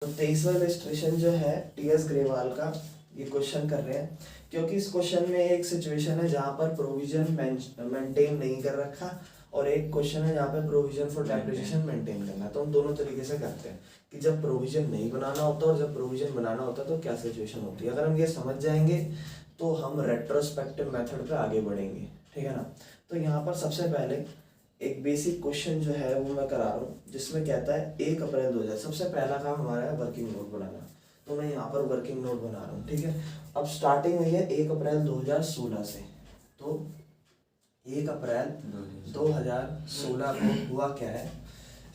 तो 23वां इलस्ट्रेशन जो है टीएस ग्रेवाल का, ये क्वेश्चन कर रहे हैं क्योंकि इस क्वेश्चन में एक सिचुएशन है जहाँ पर प्रोविजन मेंटेन नहीं कर रखा और एक क्वेश्चन है जहाँ पे प्रोविजन फॉर डेप्रिसिएशन मेंटेन करना है। तो हम दोनों तरीके से करते हैं कि जब प्रोविजन नहीं बनाना होता और जब प्रोविजन बनाना होता तो क्या सिचुएशन होती है। अगर हम ये समझ जाएंगे तो हम रेट्रोस्पेक्टिव मेथड पे आगे बढ़ेंगे, ठीक है ना। तो यहाँ पर सबसे पहले एक बेसिक क्वेश्चन जो है वो मैं करा रहा हूँ जिसमें कहता है 1 अप्रैल 2000। सबसे पहला काम हमारा है वर्किंग नोट बनाना, तो मैं यहाँ पर वर्किंग नोट बना रहा हूँ, ठीक है। अब स्टार्टिंग हुई है 1 अप्रैल 2016 से, तो 1 अप्रैल 2016 को हुआ क्या है।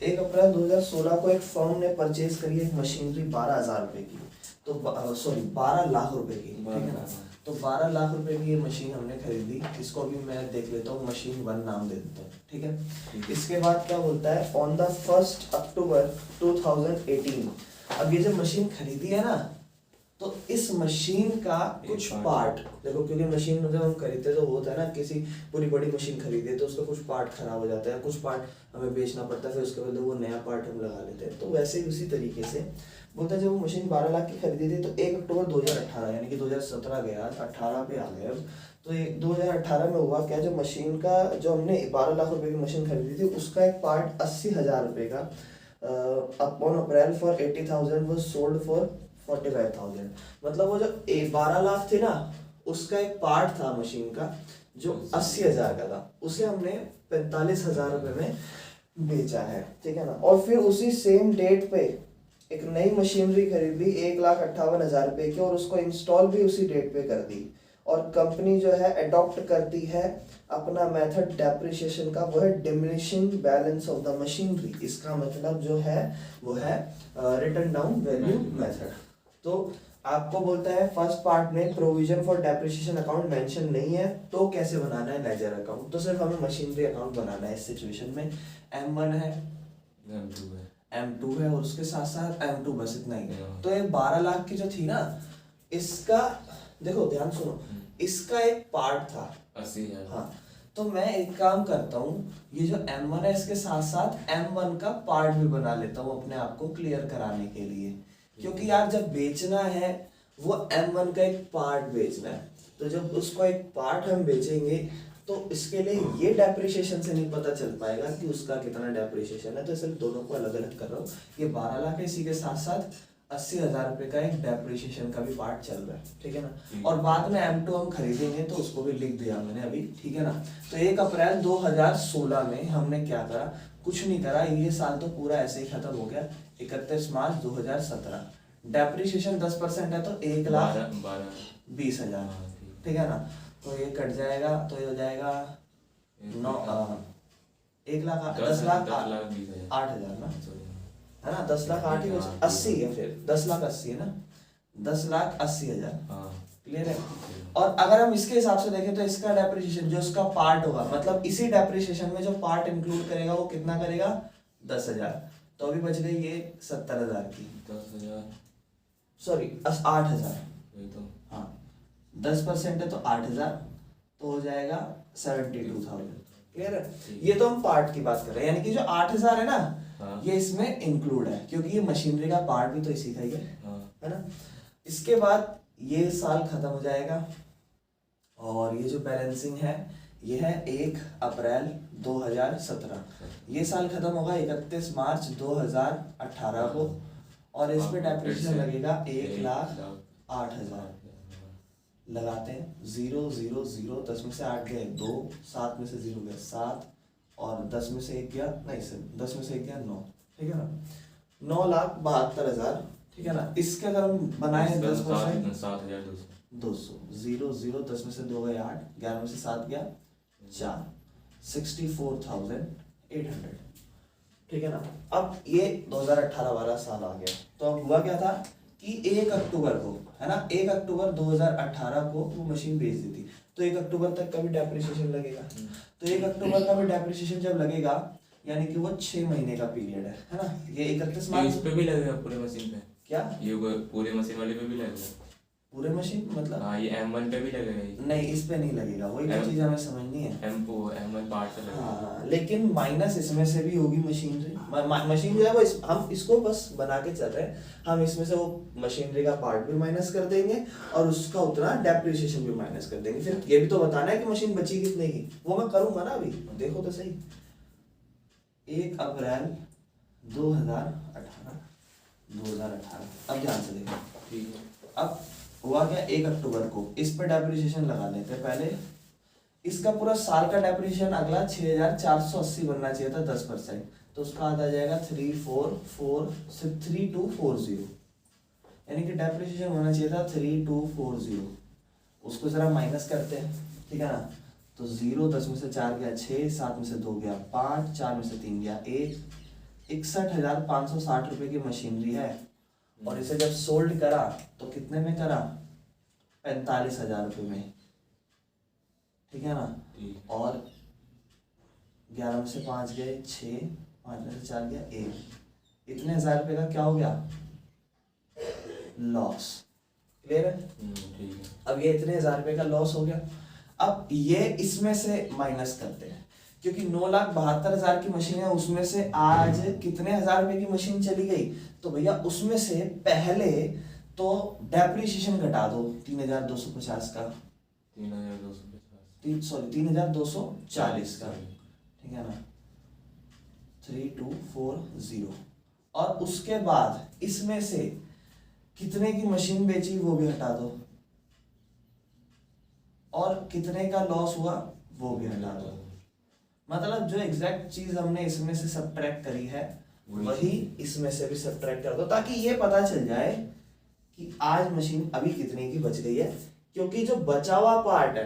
1 अप्रैल 2016 को एक फर्म ने परचेज करी एक मशीनरी 12,000 रुपए की, तो सॉरी 12 लाख रुपए की, ठीक है ना। तो 12 लाख रुपए की ये मशीन हमने खरीदी। इसको भी मैं देख लेता हूँ, मशीन 1 नाम दे देता हूँ, ठीक है। इसके बाद क्या बोलता है, ऑन द 1 अक्टूबर 2018। अब ये जब मशीन खरीदी है ना, तो इस मशीन का कुछ पार्ट देखो, क्योंकि मशीन जब हम खरीदते तो होता है ना, किसी पूरी बड़ी मशीन खरीदे तो उसका कुछ पार्ट खराब हो जाता है, कुछ पार्ट हमें बेचना पड़ता है, फिर उसके बाद वो नया पार्ट हम लगा लेते हैं। तो वैसे ही उसी तरीके से बोलता है जब वो मशीन 12 लाख की खरीदी थी तो 1 अक्टूबर 2018 यानी कि 2017 गया, 18 पे आ गए। अब तो ये 2018 में हुआ क्या, जो मशीन का जो हमने 12 लाख रुपए की मशीन खरीदी थी उसका एक पार्ट 80,000 रुपये का अपॉन अप्रैल फॉर 80,000 वो सोल्ड फॉर 45,000। मतलब वो जो 12 लाख थे ना, उसका एक पार्ट था मशीन का जो 80,000 का था, उसे हमने 45,000 रुपये में बेचा है, ठीक है ना। और फिर उसी सेम डेट पे एक नई मशीनरी खरीद ली 1,58,000 रुपये की, और उसको इंस्टॉल भी उसी डेट पे कर दी। और कंपनी जो है अडॉप्ट करती है अपना मेथड डेप्रिसिएशन का, वो है diminishing balance of the machinery. इसका मतलब जो है वो है रिटन डाउन वैल्यू मेथड। तो आपको बोलता है फर्स्ट पार्ट में provision for depreciation account mention नहीं है, तो कैसे बनाना है लेजर अकाउंट। तो सिर्फ हमें मशीनरी अकाउंट बनाना है। इस सिचुएशन में M1 है, M2 है और उसके साथ साथ M2, बस इतना ही है। तो ये 12 लाख की जो थी ना, इसका देखो ध्यान सुनो, इसका एक पार्ट था 80,000। हाँ, तो मैं एक काम करता हूँ, ये जो M1 है इसके साथ साथ M1 का पार्ट भी बना लेता हूँ अपने आप को क्लियर कराने के लिए, क्योंकि यार जब बेचना है वो M1 का एक पार्ट बेचना है, तो जब उसको एक पार्ट हम बेचेंगे तो इसके लिए ये डेप्रिसिएशन से नहीं पता चल पाएगा कि उसका कितना डेप्रिसिएशन है। तो इसलिए दोनों को अलग अलग कर रहा हूँ। ये 12 लाख है, इसी के साथ साथ 80,000 रुपये का एक डेप्रिसिएशन का भी पार्ट चल रहा है, ठीक है ना। और बाद में M2 हम खरीदेंगे तो उसको भी लिख दिया मैंने अभी, ठीक है ना। तो 1 अप्रैल 2016 में हमने क्या करा, कुछ नहीं करा, ये साल तो पूरा ऐसे ही खत्म हो गया। 31 मार्च 2017 डेप्रिसिएशन 10% है तो 1,20,000, ठीक है ना। तो ये कट जाएगा तो ये हो जाएगा 1,10,08,000 ना, है ना। 10 लाख 8 ही 80 है, फिर 10 लाख 80 है ना, 10,80,000, क्लियर है। और अगर हम इसके हिसाब से देखें तो इसका डेप्रिसिएशन जो इसका पार्ट होगा, मतलब इसी डेप्रिसिएशन में जो पार्ट इंक्लूड करेगा वो कितना करेगा, 10,000। तो अभी बच गई ये 70,000 की, 10,000 सॉरी 8,000, हाँ 10% है तो 8,000, तो हो जाएगा 72,000, क्लियर है। ये तो हम पार्ट की बात कर रहे हैं, यानी कि जो 8,000 है ना, ये इसमें इंक्लूड है क्योंकि ये मशीनरी का पार्ट भी तो इसी का ही है ना। इसके बाद ये साल खत्म हो जाएगा और ये जो बैलेंसिंग है ये है 1 अप्रैल 2017। ये साल खत्म होगा 31 मार्च 2018 को, और इस पे डेप्रिसिएशन लगेगा 1,08,000। लगाते हैं 0 0 0, 10 में से 8 गए 2, 7 में से 0 गया 7, और 10 में से 1 गया नहीं सर 10 में से 1 गया 9, ठीक है ना। 9,72,000, ठीक है ना। इसके अगर हम बनाए 10%, 7,200, 0 0, 10 में से 2 गए 8, 11 में से 7 गया 4, 64,800, ठीक है ना। अब ये 2018 वाला साल आ गया, तो अब हुआ क्या था कि 1 अक्टूबर को, है ना, 1 अक्टूबर 2018 को वो मशीन बेच दी थी, तो 1 अक्टूबर तक का भी डेप्रिसिएशन लगेगा। तो 1 अक्टूबर का भी डेप्रिसिएशन जब लगेगा यानी कि वो 6 महीने का पीरियड है ना। ये 31 मार्च इस पे भी लगेगा पूरे मशीन पे, क्या ये पूरे मशीन वाले पे भी लगेगा। पूरे मशीन मतलब हाँ ये M1 पे भी लगेगा ये। नहीं, इस पे नहीं लगेगा, वही तो चीज हमें समझनी है। M1 पार्ट से लगेगा। हाँ, लेकिन माइनस इसमें से भी होगी मशीनरी। मशीन जो है वो हम इसको बस बना के चल रहे हैं, हम इसमें से वो मशीनरी का पार्ट भी माइनस कर देंगे और उसका उतना डेप्रिसिएशन भी माइनस कर देंगे। फिर ये भी तो बताना है कि मशीन बची कितने की, वो मैं करूंगा ना अभी, देखो तो सही। 1 अप्रैल 2018, अब ध्यान से देखो। ठीक है। अब हुआ क्या, 1 अक्टूबर को इस पर डेप्रिसिएशन लगा लेते हैं पहले। इसका पूरा साल का डेप्रिसिएशन अगला 6480 बनना चाहिए था 10%, तो उसका आ जाएगा 3240, यानी कि डेप्रिसिएशन होना चाहिए था 3240। उसको जरा माइनस करते हैं, ठीक है ना। तो 0, 10 में से 4 गया 6, 7 में से 2 गया 5, 4 में से 3 गया 1, 61,560 रुपए की मशीनरी है। और इसे जब सोल्ड करा तो कितने में करा, 45,000 रुपये में, ठीक है ना। और 11 में से 5 गए 6, 5 में से 4 गया 1, इतने 1000 रुपये का क्या हो गया, लॉस। क्लियर है। ठीक है। अब ये इतने 1000 रुपये का लॉस हो गया। अब ये इसमें से माइनस करते हैं, क्योंकि 9,72,000 की मशीन है, उसमें से आज कितने 1000 रुपये की मशीन चली गई, तो भैया उसमें से पहले तो डेप्रिसिएशन घटा दो 3,250 का, 3,240 का, ठीक है ना, 3240। और उसके बाद इसमें से कितने की मशीन बेची वो भी हटा दो, और कितने का लॉस हुआ वो भी हटा दो। मतलब जो एग्जैक्ट चीज हमने इसमें से सब्ट्रैक्ट करी है वही इसमें से भी सब्ट्रैक्ट कर दो, ताकि ये पता चल जाए कि आज मशीन अभी कितने की बच गई है। क्योंकि जो बचा हुआ पार्ट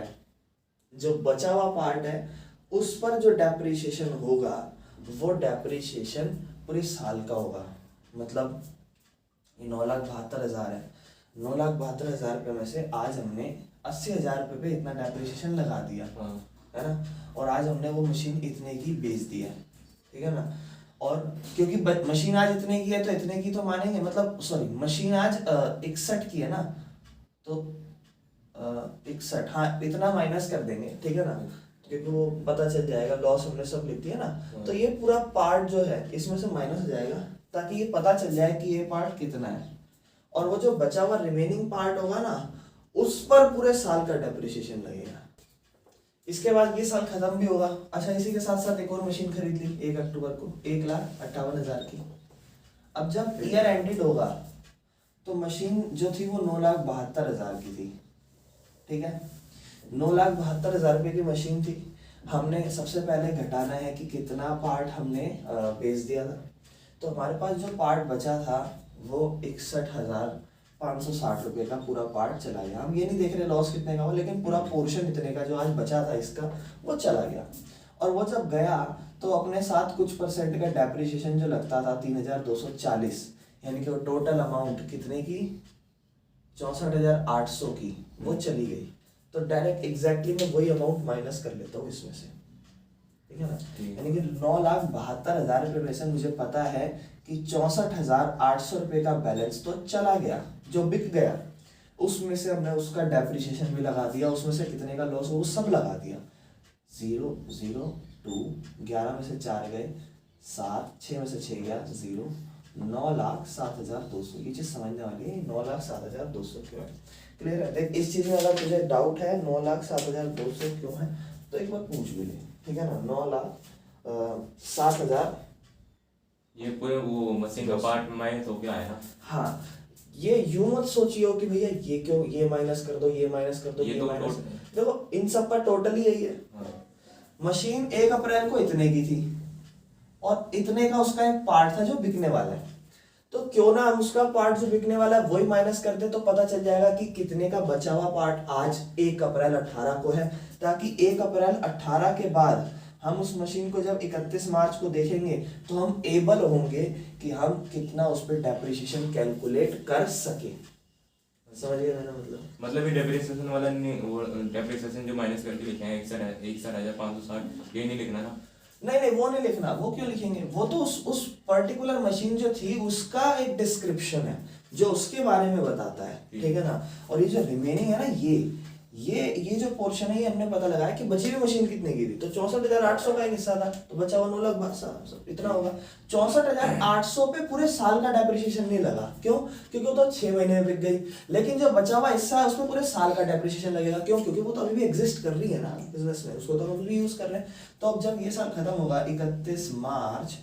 है उस पर जो डेप्रिसिएशन होगा वो डेप्रिसिएशन पूरे साल का होगा। मतलब 9,72,000 है, 9,72,000 रुपये में से आज हमने 80,000 रुपये पे इतना डेप्रिसिएशन लगा दिया, है ना। और आज हमने वो मशीन इतने की बेच दी है, ठीक है ना। और क्योंकि मशीन आज इतने की है तो इतने की तो मानेंगे, मतलब सॉरी मशीन आज 61 की है ना, तो 61, हाँ इतना माइनस कर देंगे, ठीक है ना, क्योंकि वो पता चल जाएगा, लॉस हमने सब लिख दिया ना। तो ये पूरा पार्ट जो है इसमें से माइनस हो जाएगा, ताकि ये पता चल जाए कि ये पार्ट कितना है। और वो जो बचा हुआ रिमेनिंग पार्ट होगा ना, उस पर पूरे साल का डेप्रिसिएशन लगेगा। इसके बाद ये साल खत्म भी होगा। अच्छा, इसी के साथ साथ एक और मशीन खरीद ली 1 अक्टूबर को 1,58,000 की। अब जब ईयर एंडेड होगा तो मशीन जो थी वो 9,72,000 की थी, ठीक है। 9,72,000 रुपये की मशीन थी। हमने सबसे पहले घटाना है कि कितना पार्ट हमने बेच दिया था। तो हमारे पास जो पार्ट बचा था वो 61,560 रुपये का पूरा पार्ट चला गया। हम ये नहीं देख रहे लॉस कितने का हो, लेकिन पूरा पोर्शन इतने का जो आज बचा था इसका वो चला गया। और वो जब गया तो अपने साथ कुछ परसेंट का डेप्रिसिएशन जो लगता था 3,240, यानी कि वो टोटल अमाउंट कितने की 64,800 की वो चली गई। तो डायरेक्ट एग्जैक्टली मैं वही अमाउंट माइनस कर लेता हूँ इसमें से, ठीक है ना। यानी कि 9,72,000 रुपये में से मुझे पता है कि 64,800 रुपये का बैलेंस तो चला गया, जो बिक गया। उसमें से हमने उसका डेप्रिसिएशन भी लगा दिया, उसमें से कितने का लॉस हो वो सब लगा दिया। 0, 0, 2, 11 में से 4 गए 7, 6 में से 6 गया 0, 9,07,200। ये चीज समझने वाली है, 9,07,200 क्यों है, क्लियर है। देख इस चीज में अगर तुझे डाउट है 9,07,200 क्यों है तो एक बार पूछ भी ले, ठीक है ना। 9,07,000 ये पूरे वो मशीन का पार्ट माइनस हो गया है ना। हाँ, ये यूं मत सोचियो कि भैया ये क्यों, ये माइनस कर दो, ये माइनस कर दो, ये तो माइनस। देखो इन सब का टोटल ही यही है। मशीन 1 अप्रैल को इतने की थी और इतने का उसका एक पार्ट था जो बिकने वाला है। तो क्यों ना हम उसका पार्ट जो बिकने वाला है वही माइनस कर दे, तो पता चल जाएगा कि कितने का बचा हुआ पार्ट आज 1 अप्रैल 18 को है। ताकि 1 अप्रैल 18 के बाद हम उस मशीन को जब 31 मार्च को देखेंगे तो हम एबल होंगे कि हम कितना उस पर डेप्रिसिएशन कैलकुलेट कर सके। समझ गए मेरा मतलब ये डेप्रिसिएशन वाला नहीं, वो डेप्रिसिएशन जो माइनस करके लिखे हैं 61,560 ये नहीं लिखना ना। नहीं, वो नहीं लिखना। वो क्यों लिखेंगे, वो तो उस पर्टिकुलर मशीन जो थी उसका एक डिस्क्रिप्शन है, जो उसके बारे में बताता है, ठीक है ना। और ये जो रिमेनिंग है ना, ये जो पोर्शन है, ये हमने पता लगाया कि बची हुई मशीन कितने की थी। तो 64,800 का एक हिस्सा था, तो बचा हुआ 9 लाख इतना होगा। 64,800 पे पूरे साल का डेप्रिसिएशन नहीं लगा। क्यों? क्योंकि वो तो 6 महीने में बिक गई। लेकिन जो बचा हुआ हिस्सा है उसमें पूरे साल का डेप्रिसिएशन लगेगा। क्यों? क्योंकि वो तो अभी भी एग्जिस्ट कर रही है ना बिजनेस में, उसको तो हम भी यूज कर रहे हैं। तो अब जब ये साल खत्म होगा 31 मार्च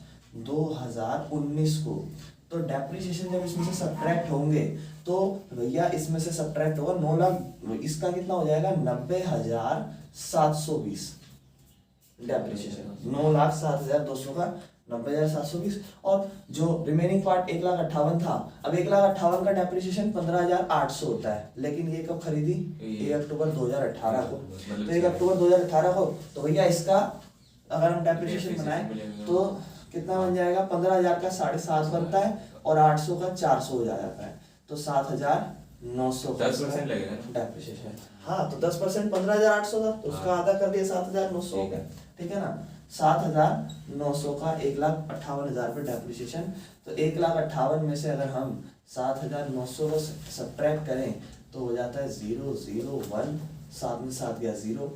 2019 को, तो डेप्रिसिएशन जब इसमें से सब्ट्रैक्ट होंगे तो भैया इसमें से सब्ट्रैक्ट होगा 9 लाख, इसका कितना हो जाएगा 90,720 डेप्रिसिएशन। 9,07,200 का 90,720। और जो रिमेनिंग पार्ट 1,58,000 था, अब 1,58,000 का डेप्रिसिएशन 15,800 होता है। लेकिन ये कब खरीदी? 1 अक्टूबर 2018 को। तो 1 अक्टूबर 2018 को, तो भैया इसका अगर हम डेप्रिसिएशन बनाए तो कितना बन जाएगा? 15,000 का 7.5 बनता है और 800 का 400 हो जाता है, तो 7,900 का 10% लगेगा डेप्रिसिएशन। हाँ, तो 10% 15,800 था, तो उसका आधा कर दिया 7,900 हो गया, ठीक है ना। 7,900 का 1,58,000 पे डेप्रिसिएशन। तो 1,58,000 में से अगर हम 7,900 को सब्ट्रैक्ट करें तो हो जाता है 001, 7 में 7 गया 0,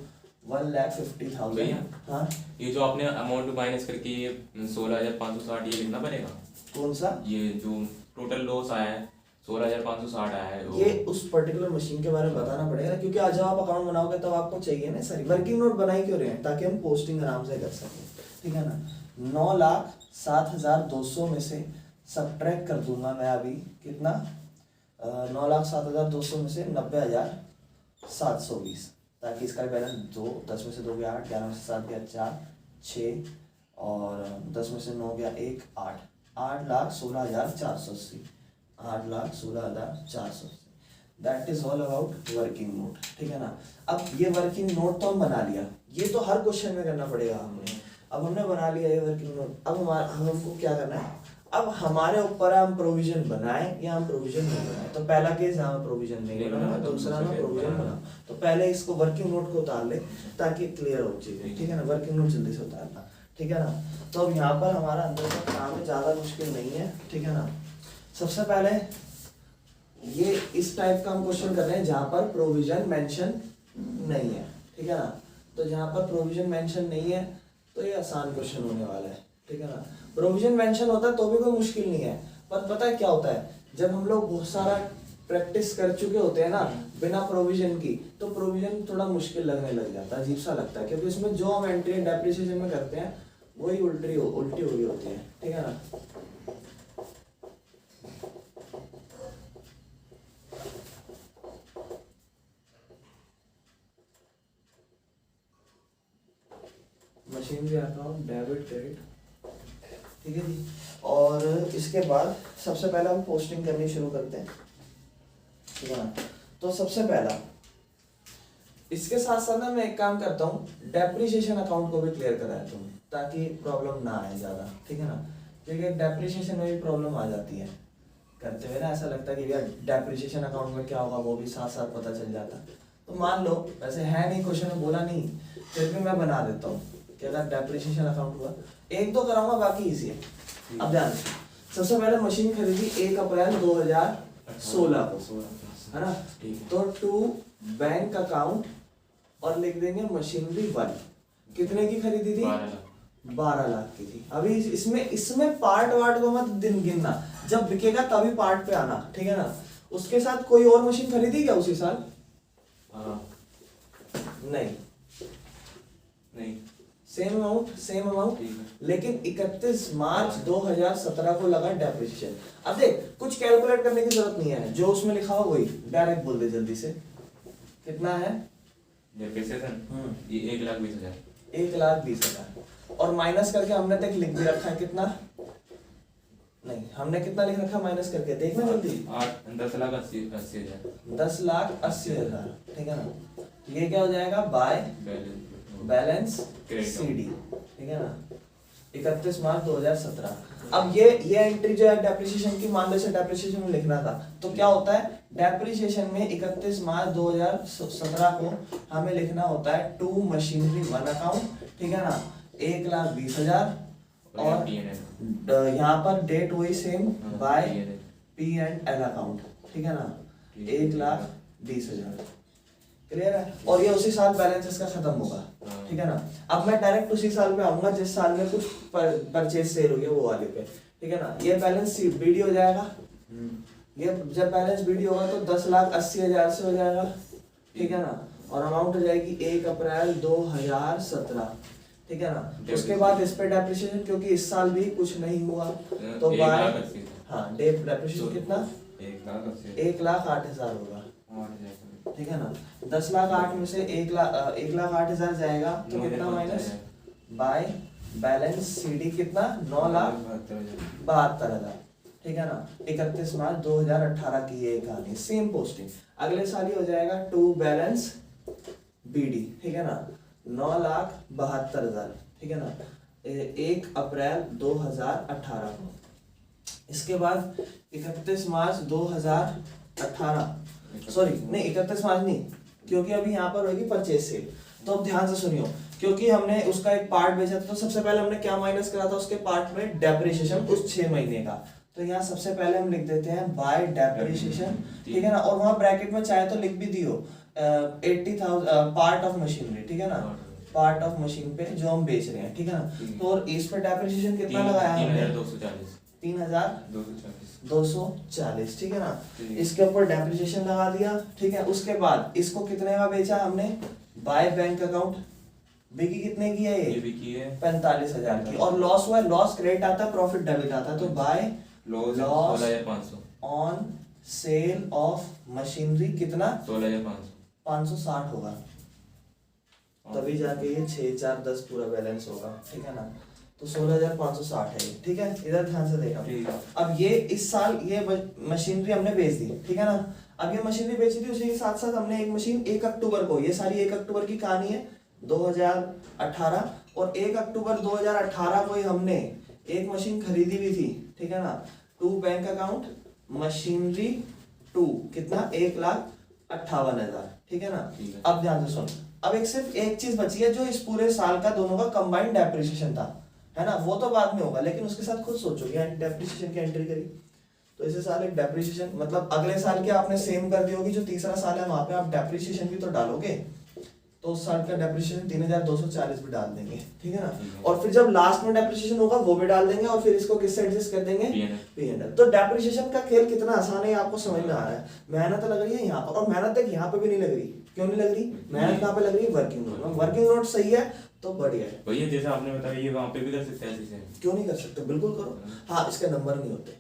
1,50,000। हाँ, ये जो आपने अमाउंट माइनस करके ये 16,560 ये लिखना पड़ेगा। कौन सा? ये जो टोटल लॉस आया है 16,560 आया है ये उस पर्टिकुलर मशीन के बारे में बताना पड़ेगा, क्योंकि आज जब आप अकाउंट बनाओगे तब आपको चाहिए ना सारी वर्किंग नोट बनाई क्यों रहे हैं, ताकि हम पोस्टिंग आराम से कर सकें, ठीक है ना। 9,07,200 में से सब्ट्रैक्ट कर दूंगा मैं अभी कितना, 9,07,200 में से 90,720, ताकि इसका बैलेंस 2, 10 में से 2 गया 8, 11 में से 7 गया 4, 6 और 10 में से 9 गया 1, 8, 8,16,480, 8,16,480। That is all about working note, ठीक है ना। अब ये वर्किंग नोट तो हम बना लिया, ये तो हर क्वेश्चन में करना पड़ेगा हमने। अब हमने बना लिया ये वर्किंग नोट। अब हमको क्या करना है, अब हमारे ऊपर है हम प्रोविजन बनाएं या हम प्रोविजन नहीं बनाएं। तो पहला केस यहाँ प्रोविजन नहीं बना, दूसरा ना प्रोविजन बना। तो पहले इसको वर्किंग नोट को उतार ले ताकि क्लियर हो चीजें, ठीक है ना। वर्किंग नोट जल्दी से उतारना, ठीक है ना। तो अब यहाँ पर हमारा अंदर का काम है, ज्यादा मुश्किल नहीं है, ठीक है ना। सबसे पहले ये इस टाइप का हम क्वेश्चन कर रहे हैं जहां पर प्रोविजन मेंशन नहीं है, ठीक है ना। तो जहां पर प्रोविजन मेंशन नहीं है तो ये आसान क्वेश्चन होने वाला है, ठीक है ना। प्रोविजन मेंशन होता है तो भी कोई मुश्किल नहीं है, पर पता है क्या होता है, जब हम लोग बहुत सारा प्रैक्टिस कर चुके होते हैं ना बिना प्रोविजन की, तो प्रोविजन थोड़ा मुश्किल लगने लग जाता है, अजीब सा लगता है, क्योंकि इसमें जो हम एंट्री डेप्रिसिएशन में करते हैं वही उल्टी हो रही होती है, ठीक है ना। मशीनरी अकाउंट, डेबिट क्रेडिट, ठीक है जी। और इसके बाद सबसे पहले हम पोस्टिंग करनी शुरू करते हैं, ठीक है ना। तो सबसे पहला इसके साथ साथ ना मैं एक काम करता हूँ, डेप्रिसिएशन अकाउंट को भी क्लियर करा देता हूँ ताकि प्रॉब्लम ना आए ज़्यादा, ठीक है ना। क्योंकि डेप्रिसिएशन में भी प्रॉब्लम आ जाती है करते हुए ना, ऐसा लगता है कि यार डेप्रिसिएशन अकाउंट में क्या होगा वो भी साथ साथ पता चल जाता। तो मान लो वैसे है नहीं, क्वेश्चन में बोला नहीं, फिर भी मैं बना देता हूँ कि अगर डेप्रिसिएशन अकाउंट हुआ, एक दो कराऊंगा बाकी इजी है। अब ध्यान से, सबसे पहले मशीन खरीदी 1 अप्रैल 2016 को, है ना। तो टू बैंक अकाउंट और लिख देंगे मशीनरी 1, कितने की खरीदी थी? 12 लाख की थी। अभी इसमें पार्ट वार्ट को मत दिन गिनना, जब बिकेगा तभी पार्ट पे आना, ठीक है ना। उसके साथ कोई और मशीन खरीदी क्या उसी साल? नहीं, सेम अमाउंट, लेकिन 31 मार्च 2017 को लगा डेप्रिसिएशन। अब देख, कुछ कैलकुलेट करने की जरूरत नहीं है, जो उसमें लिखा हो वही डायरेक्ट बोल दे जल्दी से। कितना है डेप्रिसिएशन? ये 1,20,000। 1,20,000 और माइनस करके हमने तक लिख भी रखा है कितना, नहीं हमने कितना लिख रखा माइनस करके, देखना जल्दी। 10,80,000। 10,80,000, ठीक है ना। ये क्या हो जाएगा, बाय बैलेंस सीडी, ठीक है ना, 31 मार्च 2017। अब ये एंट्री जो है डेप्रिसिएशन की, मान लो से डेप्रिसिएशन में लिखना था, तो क्या होता है डेप्रिसिएशन में 31 मार्च 2017 को हमें लिखना होता है टू मशीनरी 1 अकाउंट, ठीक है ना, 1,20,000 और यहाँ पर डेट वही सेम बाय P&L अकाउंट, ठीक है ना, 1,20,000, क्लियर है। और ये उसी साल बैलेंस इसका खत्म होगा, ठीक है ना। अब मैं डायरेक्ट उसी साल पे आऊंगा जिस साल में कुछ परचेज सेल हुई है वो वाले पे, ठीक है ना। ये बैलेंस शीट बीडी हो जाएगा, ये जब बैलेंस बीडी होगा तो 10,80,000 से हो जाएगा, ठीक है ना। और अमाउंट हो जाएगी 1 अप्रैल 2017, ठीक है ना। उसके बाद इस पे डेप्रिसिएशन, क्योंकि इस साल भी कुछ नहीं हुआ तो बाय, हाँ डेप्रिसिएशन कितना 1,08,000 होगा, ठीक है ना। 10,08,000 में से 1,08,000 जाएगा तो कितना माइनस बाय बैलेंस सीडी कितना 9,72,000, ठीक है ना। 31 मार्च 2018 की ये कहानी, सेम पोस्टिंग। अगले साल ही हो जाएगा टू बैलेंस बीडी, ठीक है ना, 9,72,000, ठीक है ना, 1 अप्रैल 2018 को। इसके बाद 31 मार्च 2018, सॉरी नहीं 31 मार्च नहीं, क्योंकि अभी यहाँ पर होगी परचेज सेल। तो अब ध्यान से सुनियो, क्योंकि हमने उसका एक पार्ट बेचा था तो सबसे पहले हमने क्या माइनस करा था उसके पार्ट में, डेप्रिसिएशन उस 6 महीने का। तो यहाँ सबसे पहले हम लिख देते हैं बाय डेप्रिसिएशन, ठीक है ना। और वहां ब्रैकेट में चाहे तो लिख भी दियो 80,000 पार्ट ऑफ मशीनरी, ठीक है ना, पार्ट ऑफ मशीन पे जो हम बेच रहे हैं, ठीक है ना। तो और इस पे डेप्रिसिएशन कितना लगाया हमने 3,240, ठीक है ना। इसके ऊपर डेप्रिसिएशन लगा दिया, ठीक है। उसके बाद इसको कितने का बेचा हमने बाय बैंक अकाउंट, बिकी कितने की है ये 45,000 की। और लॉस हुआ है, लॉस क्रेडिट आता है प्रॉफिट डेबिट आता है, तो by loss 16,500 on sale of machinery कितना 16,560 होगा, तभी जाके ये 6, 4, 10 पूरा बैलेंस होगा, ठीक है ना। तो 16,560 है ये, ठीक है। इधर ध्यान से देखा। अब ये इस साल ये मशीनरी हमने बेच दी, ठीक है ना। अब ये मशीनरी बेची थी, उसी के साथ साथ हमने एक मशीन 1 अक्टूबर को, ये सारी 1 अक्टूबर की कहानी है 2018, और 1 अक्टूबर 2018 को ही हमने एक मशीन खरीदी भी थी, ठीक है ना। टू बैंक अकाउंट मशीनरी 2 कितना 1,58,000, ठीक है ना। अब ध्यान से सुन, अब एक सिर्फ एक चीज बची है जो इस पूरे साल का दोनों का कंबाइंड डेप्रिसिएशन था, है ना, वो तो बाद में होगा। लेकिन उसके साथ खुद सोचो, ये डेप्रिसिएशन की एंट्री करी तो इसे साल एक डेप्रिसिएशन, मतलब अगले साल के आपने सेम कर दी होगी, जो तीसरा साल है वहां पे आप डेप्रिसिएशन भी तो डालोगे, तो उस साल का डेप्रिसिएशन 3,240 भी डाल देंगे, ठीक है ना। और फिर जब लास्ट में डेप्रिसिएशन होगा वो भी डाल देंगे, और फिर इसको किससे एडजस्ट कर देंगे P&L। तो डेप्रिसिएशन का खेल कितना आसान है आपको समझ में आ रहा है। मेहनत लग रही है यहाँ पर, और मेहनत देख यहाँ पे भी नहीं लग रही, क्यों नहीं लग रही, मेहनत कहाँ पे लग रही है वर्किंग नोट में। वर्किंग नोट सही है तो बढ़िया है भैया, जैसे आपने बताया ये वहाँ पे भी कर सकते हैं ऐसे, क्यों नहीं कर सकते, बिल्कुल करो। हाँ इसके नंबर नहीं होते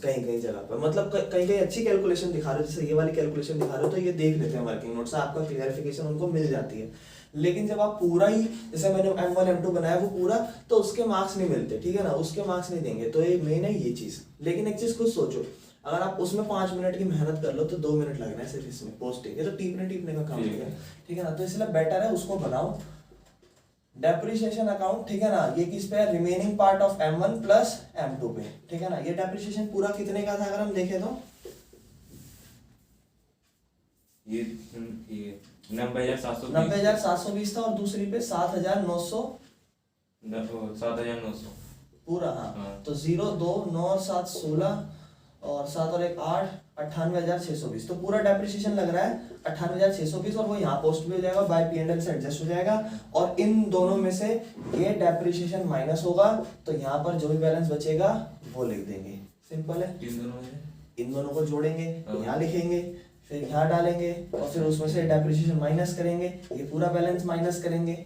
कहीं कहीं जगह पर, मतलब कहीं कहीं अच्छी कैलकुलेशन दिखा रहे हो, जैसे ये वाली कैलकुलेशन दिखा रहे हो तो ये देख लेते हैं वर्किंग नोट से, आपका क्लियरिफिकेशन उनको मिल जाती है। लेकिन जब आप पूरा ही, जैसे मैंने M1 M2 बनाया वो पूरा, तो उसके मार्क्स नहीं मिलते, ठीक है ना, उसके मार्क्स नहीं देंगे। तो ये मेन है ये चीज। लेकिन एक चीज खुद सोचो, अगर आप उसमें 5 मिनट की मेहनत कर लो तो 2 मिनट लगना है सिर्फ इसमें पोस्टिंग, ये तो टीपने का काम है, ठीक है ना। तो इसलिए बेटर है उसको बनाओ डेप्रिसिएशन अकाउंट, ठीक है ना। ये किस पे है, remaining part of M1 plus M2 पे, ठीक है ना। ये डेप्रिसिएशन पूरा कितने का था अगर हम देखें तो ये 90,720 था, और दूसरी पे 7,900 पूरा, हाँ। तो 0, 2, 9 और 7 16, और 7 और 1 8, 98,620। तो पूरा डेप्रिसिएशन लग रहा है 98,620, और वो यहाँ पोस्ट भी हो जाएगा, बाय P&L से एडजस्ट हो जाएगा। और इन दोनों में से ये डेप्रिसिएशन माइनस होगा, तो यहाँ पर जो भी बैलेंस बचेगा वो लिख देंगे, सिंपल है। इन दोनों को जोड़ेंगे, यहाँ लिखेंगे, फिर यहाँ डालेंगे, और फिर उसमें से डेप्रिसिएशन माइनस करेंगे, ये पूरा बैलेंस माइनस करेंगे,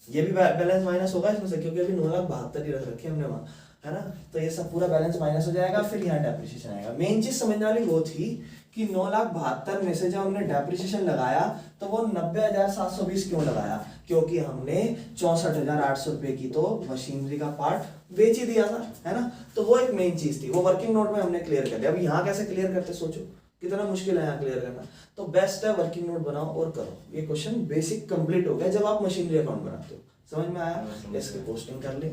ये भी बैलेंस माइनस होगा इसमें से, क्योंकि अभी 9,72,000 ही रख रखे हमने वहाँ, है ना। तो ये सब पूरा बैलेंस माइनस हो जाएगा, फिर यहाँ डेप्रिसिएशन आएगा। मेन चीज समझने वाली वो थी कि 9,72,000 में से जब हमने डेप्रिसिएशन लगाया तो वो 90,720 क्यों लगाया, क्योंकि हमने 64,800 रुपए की तो मशीनरी का पार्ट बेच ही दिया था, है ना। तो वो एक मेन चीज थी, वो वर्किंग नोट में हमने क्लियर कर दिया। अब यहाँ कैसे क्लियर करते सोचो, कितना मुश्किल है यहाँ क्लियर करना। तो बेस्ट है वर्किंग नोट बनाओ और करो। ये क्वेश्चन बेसिक कंप्लीट हो गया जब आप मशीनरी अकाउंट बनाते हो। समझ में आया? इसकी पोस्टिंग कर ले।